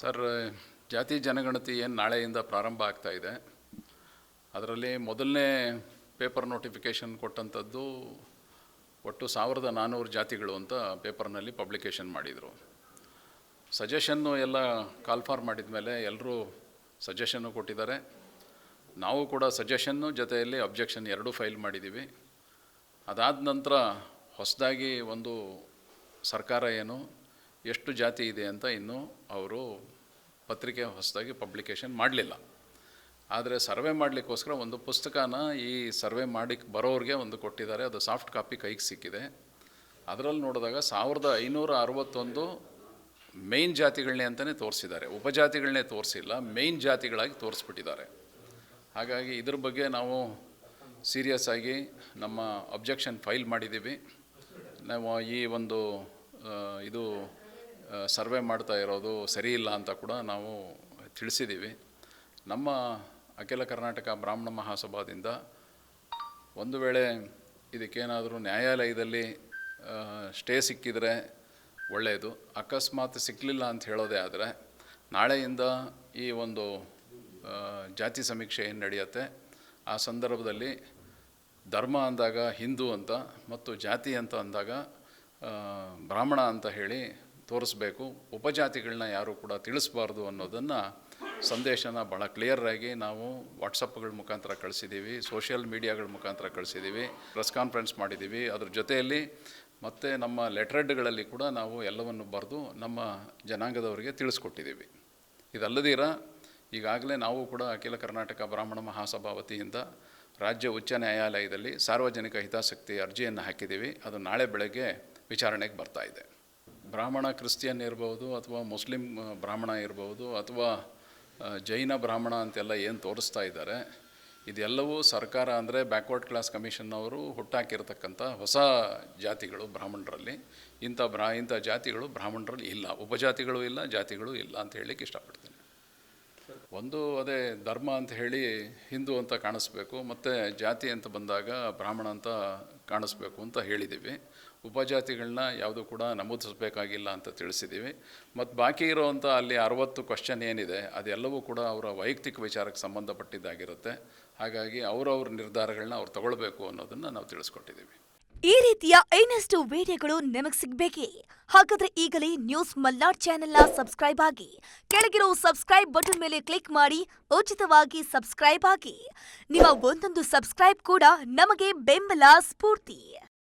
Sir, ಜಾತಿ ಜನಗಣತಿ ಏನು ನಾಳೆಯಿಂದ ಪ್ರಾರಂಭ ಆಗ್ತಾ ಇದೆ. ಅದರಲ್ಲಿ ಮೊದಲನೇ ಪೇಪರ್ ನೋಟಿಫಿಕೇಷನ್ ಕೊಟ್ಟಂಥದ್ದು ಒಟ್ಟು 1400 ಜಾತಿಗಳು ಅಂತ ಪೇಪರ್ನಲ್ಲಿ ಪಬ್ಲಿಕೇಷನ್ ಮಾಡಿದರು. ಸಜೆಷನ್ನು ಎಲ್ಲ ಕಾಲ್ಫಾರ್ ಮಾಡಿದ ಮೇಲೆ ಎಲ್ಲರೂ ಸಜೆಷನ್ನು ಕೊಟ್ಟಿದ್ದಾರೆ. ನಾವು ಕೂಡ ಸಜೆಷನ್ನು ಜೊತೆಯಲ್ಲಿ ಅಬ್ಜೆಕ್ಷನ್ ಎರಡೂ ಫೈಲ್ ಮಾಡಿದ್ದೀವಿ. ಅದಾದ ನಂತರ ಹೊಸದಾಗಿ ಒಂದು ಸರ್ಕಾರ ಎಷ್ಟು ಜಾತಿ ಇದೆ ಅಂತ ಇನ್ನೂ ಅವರು ಪತ್ರಿಕೆ ಹೊಸದಾಗಿ ಪಬ್ಲಿಕೇಷನ್ ಮಾಡಲಿಲ್ಲ. ಆದರೆ ಸರ್ವೆ ಮಾಡಲಿಕ್ಕೋಸ್ಕರ ಒಂದು ಪುಸ್ತಕನ ಈ ಸರ್ವೆ ಮಾಡಿ ಬರೋರಿಗೆ ಒಂದು ಕೊಟ್ಟಿದ್ದಾರೆ. ಅದು ಸಾಫ್ಟ್ ಕಾಪಿ ಕೈಗೆ ಸಿಕ್ಕಿದೆ. ಅದರಲ್ಲಿ ನೋಡಿದಾಗ 1561 ಮೇಯ್ನ್ ಜಾತಿಗಳನ್ನೇ ಅಂತಲೇ ತೋರಿಸಿದ್ದಾರೆ. ಉಪಜಾತಿಗಳನ್ನೇ ತೋರಿಸಿಲ್ಲ, ಮೇಯ್ನ್ ಜಾತಿಗಳಾಗಿ ತೋರಿಸ್ಬಿಟ್ಟಿದ್ದಾರೆ. ಹಾಗಾಗಿ ಇದ್ರ ಬಗ್ಗೆ ನಾವು ಸೀರಿಯಸ್ ಆಗಿ ನಮ್ಮ ಅಬ್ಜೆಕ್ಷನ್ ಫೈಲ್ ಮಾಡಿದ್ದೀವಿ. ನಾವು ಈ ಒಂದು ಇದು ಸರ್ವೆ ಮಾಡ್ತಾ ಇರೋದು ಸರಿ ಇಲ್ಲ ಅಂತ ಕೂಡ ನಾವು ತಿಳಿಸಿದ್ದೀವಿ. ನಮ್ಮ ಅಖಿಲ ಕರ್ನಾಟಕ ಬ್ರಾಹ್ಮಣ ಮಹಾಸಭಾದಿಂದ ಒಂದು ವೇಳೆ ಇದಕ್ಕೇನಾದರೂ ನ್ಯಾಯಾಲಯದಲ್ಲಿ ಸ್ಟೇ ಸಿಕ್ಕಿದರೆ ಒಳ್ಳೆಯದು. ಅಕಸ್ಮಾತ್ ಸಿಕ್ಕಲಿಲ್ಲ ಅಂತ ಹೇಳೋದೇ ಆದರೆ ನಾಳೆಯಿಂದ ಈ ಒಂದು ಜಾತಿ ಸಮೀಕ್ಷೆ ಏನು ನಡೆಯುತ್ತೆ ಆ ಸಂದರ್ಭದಲ್ಲಿ ಧರ್ಮ ಅಂದಾಗ ಹಿಂದೂ ಅಂತ ಮತ್ತು ಜಾತಿ ಅಂತ ಅಂದಾಗ ಬ್ರಾಹ್ಮಣ ಅಂತ ಹೇಳಿ ತೋರಿಸ್ಬೇಕು. ಉಪಜಾತಿಗಳನ್ನ ಯಾರೂ ಕೂಡ ತಿಳಿಸ್ಬಾರ್ದು ಅನ್ನೋದನ್ನು ಸಂದೇಶನ ಭಾಳ ಕ್ಲಿಯರಾಗಿ ನಾವು ವಾಟ್ಸಪ್ಗಳ ಮುಖಾಂತರ ಕಳಿಸಿದ್ದೀವಿ, ಸೋಷಿಯಲ್ ಮೀಡಿಯಾಗಳ ಮುಖಾಂತರ ಕಳಿಸಿದ್ದೀವಿ, ಪ್ರೆಸ್ ಕಾನ್ಫರೆನ್ಸ್ ಮಾಡಿದ್ದೀವಿ. ಅದ್ರ ಜೊತೆಯಲ್ಲಿ ಮತ್ತು ನಮ್ಮ ಲೆಟರ್ಗಳಲ್ಲಿ ಕೂಡ ನಾವು ಎಲ್ಲವನ್ನು ಬರೆದು ನಮ್ಮ ಜನಾಂಗದವರಿಗೆ ತಿಳಿಸ್ಕೊಟ್ಟಿದ್ದೀವಿ. ಇದಲ್ಲದಿರ ಈಗಾಗಲೇ ನಾವು ಕೂಡ ಅಖಿಲ ಕರ್ನಾಟಕ ಬ್ರಾಹ್ಮಣ ಮಹಾಸಭಾ ವತಿಯಿಂದ ರಾಜ್ಯ ಉಚ್ಚ ನ್ಯಾಯಾಲಯದಲ್ಲಿ ಸಾರ್ವಜನಿಕ ಹಿತಾಸಕ್ತಿ ಅರ್ಜಿಯನ್ನು ಹಾಕಿದ್ದೀವಿ. ಅದು ನಾಳೆ ಬೆಳಗ್ಗೆ ವಿಚಾರಣೆಗೆ ಬರ್ತಾ ಇದೆ. ಬ್ರಾಹ್ಮಣ ಕ್ರಿಶ್ಚಿಯನ್ ಇರ್ಬೋದು ಅಥವಾ ಮುಸ್ಲಿಂ ಬ್ರಾಹ್ಮಣ ಇರ್ಬೋದು ಅಥವಾ ಜೈನ ಬ್ರಾಹ್ಮಣ ಅಂತೆಲ್ಲ ಏನು ತೋರಿಸ್ತಾ ಇದ್ದಾರೆ, ಇದೆಲ್ಲವೂ ಸರ್ಕಾರ ಅಂದರೆ ಬ್ಯಾಕ್ವರ್ಡ್ ಕ್ಲಾಸ್ ಕಮಿಷನ್ನವರು ಹುಟ್ಟಾಕಿರ್ತಕ್ಕಂಥ ಹೊಸ ಜಾತಿಗಳು ಬ್ರಾಹ್ಮಣರಲ್ಲಿ. ಇಂಥ ಜಾತಿಗಳು ಬ್ರಾಹ್ಮಣರಲ್ಲಿ ಇಲ್ಲ, ಉಪಜಾತಿಗಳು ಇಲ್ಲ, ಜಾತಿಗಳು ಇಲ್ಲ ಅಂತ ಹೇಳಲಿಕ್ಕೆ ಇಷ್ಟಪಡ್ತೀನಿ. ಒಂದು ಅದೇ ಧರ್ಮ ಅಂತ ಹೇಳಿ ಹಿಂದೂ ಅಂತ ಕಾಣಿಸ್ಬೇಕು, ಮತ್ತು ಜಾತಿ ಅಂತ ಬಂದಾಗ ಬ್ರಾಹ್ಮಣ ಅಂತ ಕಾಣಿಸ್ಬೇಕು ಅಂತ ಹೇಳಿದ್ದೀವಿ. ಉಪಜಾತಿಗಳನ್ನ ಯಾವುದೂ ಕೂಡ ನಮೂದಿಸಬೇಕಾಗಿಲ್ಲ ಅಂತ ತಿಳಿಸಿದ್ದೀವಿ. ಮತ್ತು ಬಾಕಿ ಇರೋವಂಥ ಅಲ್ಲಿ 60 ಕ್ವಶ್ಚನ್ ಏನಿದೆ ಅದೆಲ್ಲವೂ ಕೂಡ ಅವರ ವೈಯಕ್ತಿಕ ವಿಚಾರಕ್ಕೆ ಸಂಬಂಧಪಟ್ಟಿದ್ದಾಗಿರುತ್ತೆ. ಹಾಗಾಗಿ ಅವರವ್ರ ನಿರ್ಧಾರಗಳನ್ನ ಅವ್ರು ತಗೊಳ್ಬೇಕು ಅನ್ನೋದನ್ನು ನಾವು ತಿಳಿಸ್ಕೊಟ್ಟಿದ್ದೀವಿ. ಈ ರೀತಿಯ ಇನ್ನಷ್ಟು ವಿಡಿಯೋಗಳು ನಿಮಗೆ ಸಿಗಬೇಕೇ? ಹಾಗಾದ್ರೆ ಈಗಲೇ ನ್ಯೂಸ್ ಮಲ್ನಾಡ್ ಚಾನೆಲ್ನ ಸಬ್ಸ್ಕ್ರೈಬ್ ಆಗಿ, ಕೆಳಗಿರೋ ಸಬ್ಸ್ಕ್ರೈಬ್ ಬಟನ್ ಮೇಲೆ ಕ್ಲಿಕ್ ಮಾಡಿ ಉಚಿತವಾಗಿ ಸಬ್ಸ್ಕ್ರೈಬ್ ಆಗಿ. ನಿಮ್ಮ ಒಂದೊಂದು ಸಬ್ಸ್ಕ್ರೈಬ್ ಕೂಡ ನಮಗೆ ಬೆಂಬಲ, ಸ್ಫೂರ್ತಿ.